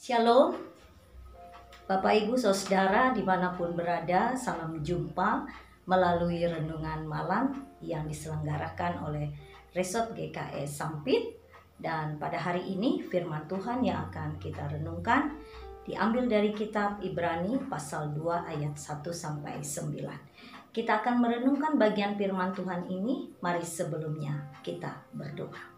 Shalom, Bapak Ibu Saudara dimanapun berada, salam jumpa melalui renungan malam yang diselenggarakan oleh Resort GKS Sampit. Dan pada hari ini firman Tuhan yang akan kita renungkan diambil dari kitab Ibrani pasal 2 ayat 1-9. Kita akan merenungkan bagian firman Tuhan ini. Mari sebelumnya kita berdoa.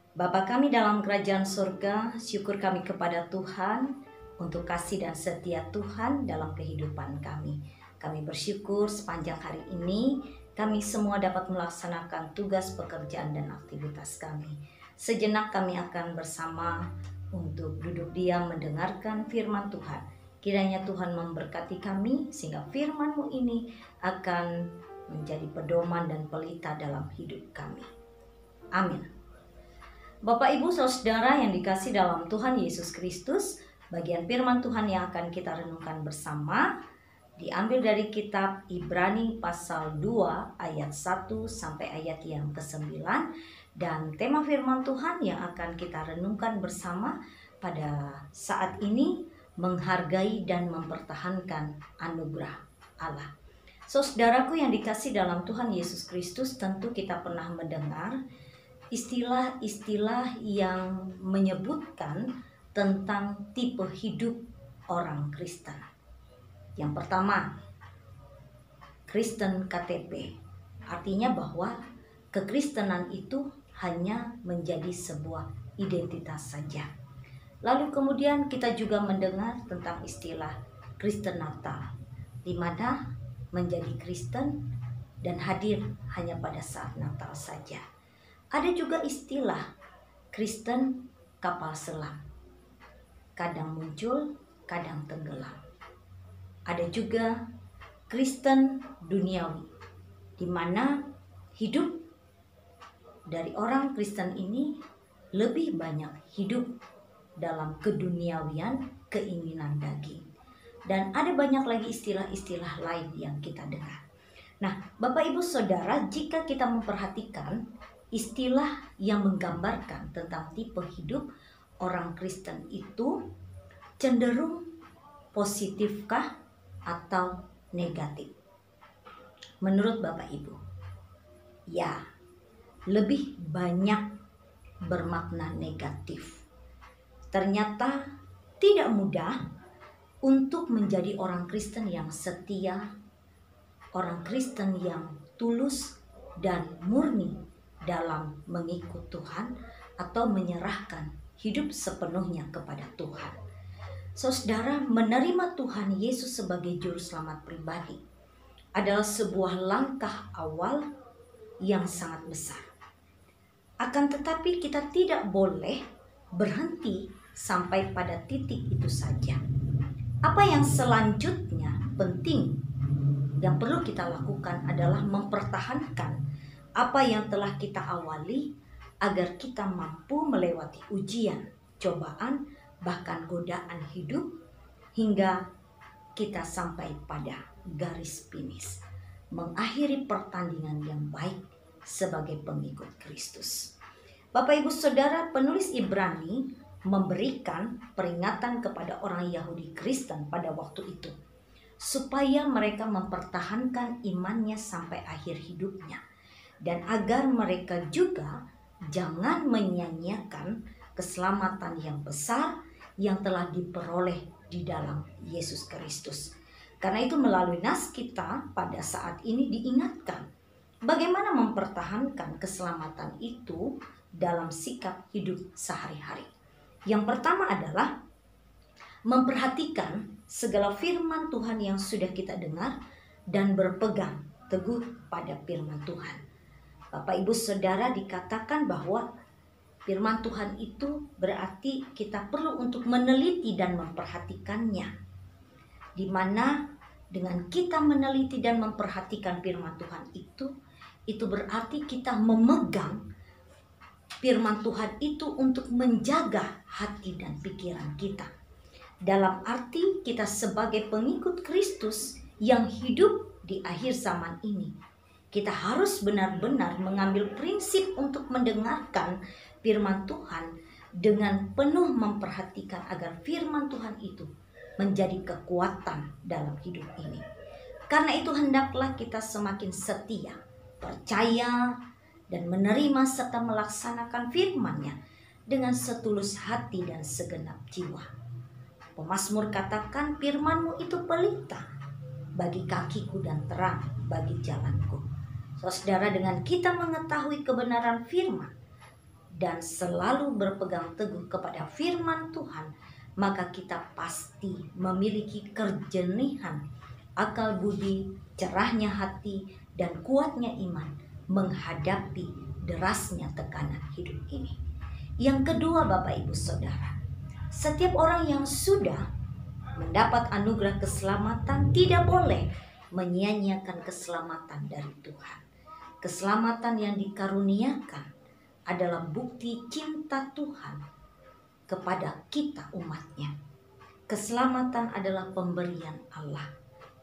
Bapa kami dalam kerajaan surga, syukur kami kepada Tuhan untuk kasih dan setia Tuhan dalam kehidupan kami. Kami bersyukur sepanjang hari ini kami semua dapat melaksanakan tugas pekerjaan dan aktivitas kami. Sejenak kami akan bersama untuk duduk diam mendengarkan firman Tuhan. Kiranya Tuhan memberkati kami sehingga firman-Mu ini akan menjadi pedoman dan pelita dalam hidup kami. Amin. Bapak Ibu Saudara yang dikasih dalam Tuhan Yesus Kristus, bagian firman Tuhan yang akan kita renungkan bersama diambil dari kitab Ibrani pasal 2 ayat 1 sampai ayat yang ke-9, dan tema firman Tuhan yang akan kita renungkan bersama pada saat ini menghargai dan mempertahankan anugerah Allah. Saudaraku yang dikasih dalam Tuhan Yesus Kristus, tentu kita pernah mendengar istilah-istilah yang menyebutkan tentang tipe hidup orang Kristen. Yang pertama, Kristen KTP. Artinya bahwa kekristenan itu hanya menjadi sebuah identitas saja. Lalu kemudian kita juga mendengar tentang istilah Kristen Natal, di mana menjadi Kristen dan hadir hanya pada saat Natal saja. Ada juga istilah Kristen kapal selam, kadang muncul, kadang tenggelam. Ada juga Kristen duniawi, di mana hidup dari orang Kristen ini lebih banyak hidup dalam keduniawian, keinginan daging. Dan ada banyak lagi istilah-istilah lain yang kita dengar. Nah, Bapak Ibu Saudara, jika kita memperhatikan istilah yang menggambarkan tentang tipe hidup orang Kristen itu cenderung positifkah atau negatif? Menurut Bapak Ibu, ya, lebih banyak bermakna negatif. Ternyata tidak mudah untuk menjadi orang Kristen yang setia, orang Kristen yang tulus dan murni dalam mengikut Tuhan atau menyerahkan hidup sepenuhnya kepada Tuhan. Saudara, menerima Tuhan Yesus sebagai juru selamat pribadi adalah sebuah langkah awal yang sangat besar. Akan tetapi kita tidak boleh berhenti sampai pada titik itu saja. Apa yang selanjutnya penting yang perlu kita lakukan adalah mempertahankan apa yang telah kita awali agar kita mampu melewati ujian, cobaan, bahkan godaan hidup hingga kita sampai pada garis finish, mengakhiri pertandingan yang baik sebagai pengikut Kristus. Bapak Ibu Saudara, penulis Ibrani memberikan peringatan kepada orang Yahudi Kristen pada waktu itu supaya mereka mempertahankan imannya sampai akhir hidupnya, dan agar mereka juga jangan menyia-nyiakan keselamatan yang besar yang telah diperoleh di dalam Yesus Kristus. Karena itu melalui nas kita pada saat ini diingatkan bagaimana mempertahankan keselamatan itu dalam sikap hidup sehari-hari. Yang pertama adalah memperhatikan segala firman Tuhan yang sudah kita dengar dan berpegang teguh pada firman Tuhan. Bapak Ibu Saudara, dikatakan bahwa firman Tuhan itu berarti kita perlu untuk meneliti dan memperhatikannya. Di mana dengan kita meneliti dan memperhatikan firman Tuhan itu berarti kita memegang firman Tuhan itu untuk menjaga hati dan pikiran kita. Dalam arti kita sebagai pengikut Kristus yang hidup di akhir zaman ini, kita harus benar-benar mengambil prinsip untuk mendengarkan firman Tuhan dengan penuh memperhatikan agar firman Tuhan itu menjadi kekuatan dalam hidup ini. Karena itu hendaklah kita semakin setia, percaya, dan menerima serta melaksanakan firman-Nya dengan setulus hati dan segenap jiwa. Pemazmur katakan, firman-Mu itu pelita bagi kakiku dan terang bagi jalanku. Saudara, dengan kita mengetahui kebenaran firman dan selalu berpegang teguh kepada firman Tuhan, maka kita pasti memiliki kerjenihan akal budi, cerahnya hati, dan kuatnya iman menghadapi derasnya tekanan hidup ini. Yang kedua, Bapak Ibu Saudara, setiap orang yang sudah mendapat anugerah keselamatan tidak boleh menyia-nyiakan keselamatan dari Tuhan. Keselamatan yang dikaruniakan adalah bukti cinta Tuhan kepada kita umatnya. Keselamatan adalah pemberian Allah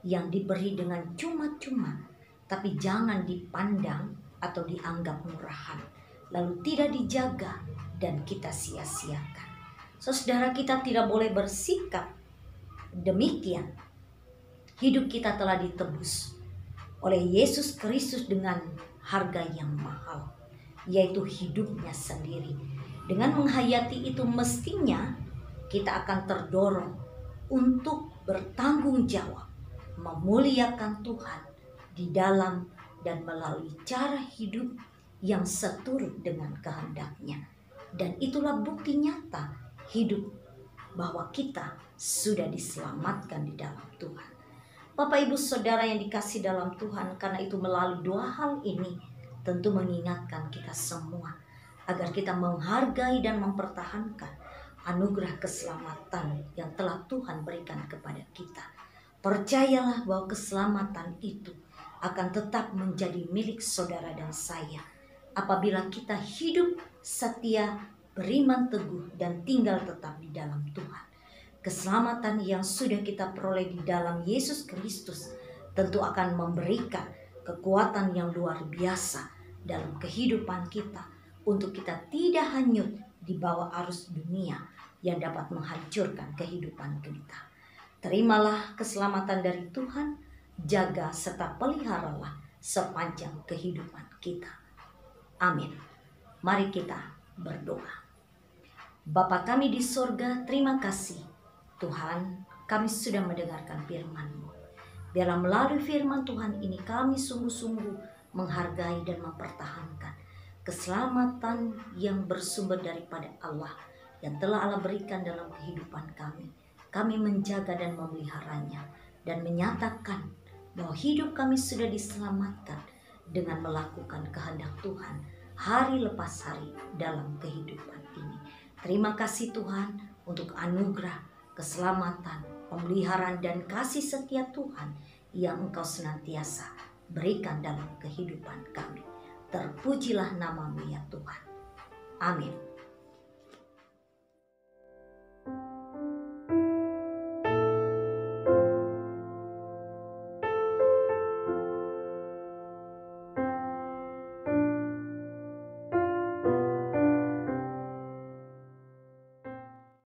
yang diberi dengan cuma-cuma, tapi jangan dipandang atau dianggap murahan, lalu tidak dijaga dan kita sia-siakan. Saudara, kita tidak boleh bersikap demikian. Hidup kita telah ditebus oleh Yesus Kristus dengan harga yang mahal, yaitu hidupnya sendiri. Dengan menghayati itu, mestinya kita akan terdorong untuk bertanggung jawab, memuliakan Tuhan di dalam dan melalui cara hidup yang seturut dengan kehendak-Nya. Dan itulah bukti nyata hidup bahwa kita sudah diselamatkan di dalam Tuhan. Bapak Ibu Saudara yang dikasih dalam Tuhan, karena itu melalui dua hal ini tentu mengingatkan kita semua agar kita menghargai dan mempertahankan anugerah keselamatan yang telah Tuhan berikan kepada kita. Percayalah bahwa keselamatan itu akan tetap menjadi milik saudara dan saya apabila kita hidup setia, beriman teguh, dan tinggal tetap di dalam Tuhan. Keselamatan yang sudah kita peroleh di dalam Yesus Kristus tentu akan memberikan kekuatan yang luar biasa dalam kehidupan kita untuk kita tidak hanyut di bawah arus dunia yang dapat menghancurkan kehidupan kita. Terimalah keselamatan dari Tuhan, jaga serta peliharalah sepanjang kehidupan kita. Amin. Mari kita berdoa. Bapa kami di sorga, terima kasih Tuhan, kami sudah mendengarkan firman-Mu. Biarlah melalui firman Tuhan ini kami sungguh-sungguh menghargai dan mempertahankan keselamatan yang bersumber daripada Allah yang telah Allah berikan dalam kehidupan kami. Kami menjaga dan memeliharanya dan menyatakan bahwa hidup kami sudah diselamatkan dengan melakukan kehendak Tuhan hari lepas hari dalam kehidupan ini. Terima kasih Tuhan untuk anugerah, keselamatan, pemeliharaan, dan kasih setia Tuhan yang Engkau senantiasa berikan dalam kehidupan kami. Terpujilah nama-Mu ya Tuhan. Amin.